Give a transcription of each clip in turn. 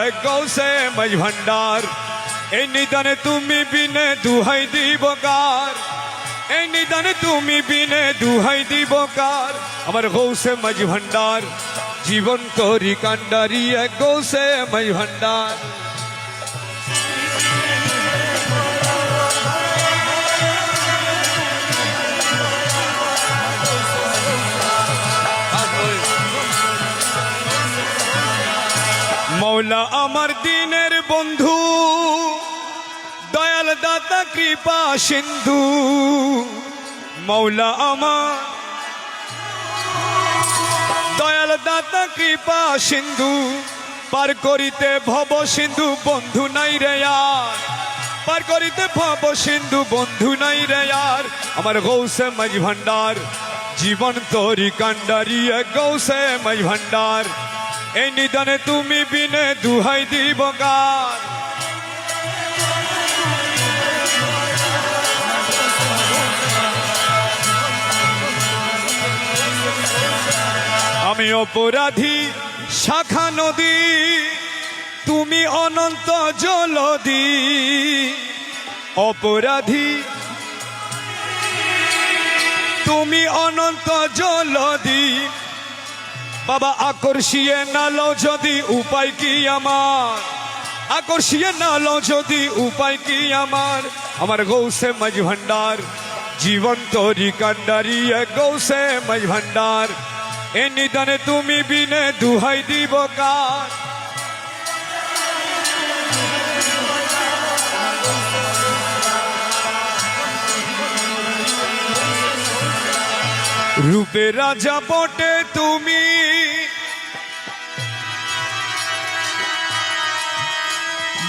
এক গৌসে মাঝ ভান্ডার। এই নিদানে তুমি বিনে দুহাই দিব কার, এই নিদানে তুমি বিনে দুহাই দিব কার। আমার গৌসে মাঝ ভান্ডার, জীবন তরি কান্ডারি এক গৌসে মাঝ ভান্ডার। মৌলা আমার দিনের বন্ধু, দয়াল দাতা কৃপা সিন্ধু। মৌলা আমার দয়াল দাতা কৃপা সিন্ধু, পার করিতে ভব সিন্ধু বন্ধু নাই রে আর, পার করিতে ভব সিন্ধু বন্ধু নাই রে আর। আমার গৌসে মাঝ ভান্ডার, জীবন তরি কান্ডারি এক গৌসে মাঝ ভান্ডার। এই নিদানে তুমি বিনে দুহাই দিব কার। আমি অপরাধী শাখা নদী, তুমি অনন্ত জলদি। অপরাধী তুমি অনন্ত জলদি, বাবা আকর্ষিয়ে নালো যদি উপায় কি আমার, আকর্ষিয়ে নালো যদি উপায় কি আমার। আমার গৌসে মাঝ ভান্ডার, জীবন তরি কান্ডারি এক গৌসে মাঝ ভান্ডার। এ নিদানে তুমি বিনে দুহাই দিব কার। রূপে রাজা বটে তুমি,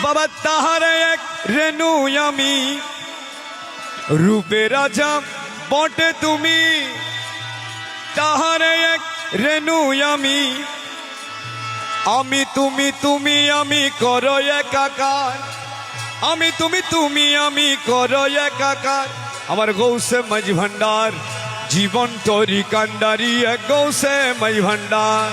বাবা তাহার এক রেণু আমি। রূপে রাজা বটে তুমি, তাহার এক রেণু আমি। আমি তুমি তুমি আমি করো একাকার, আমি তুমি আমি করো একাকার। আমার গৌসে মাঝ ভান্ডার, জীবন তরি কান্ডারি এক গৌসে মাঝ ভান্ডার।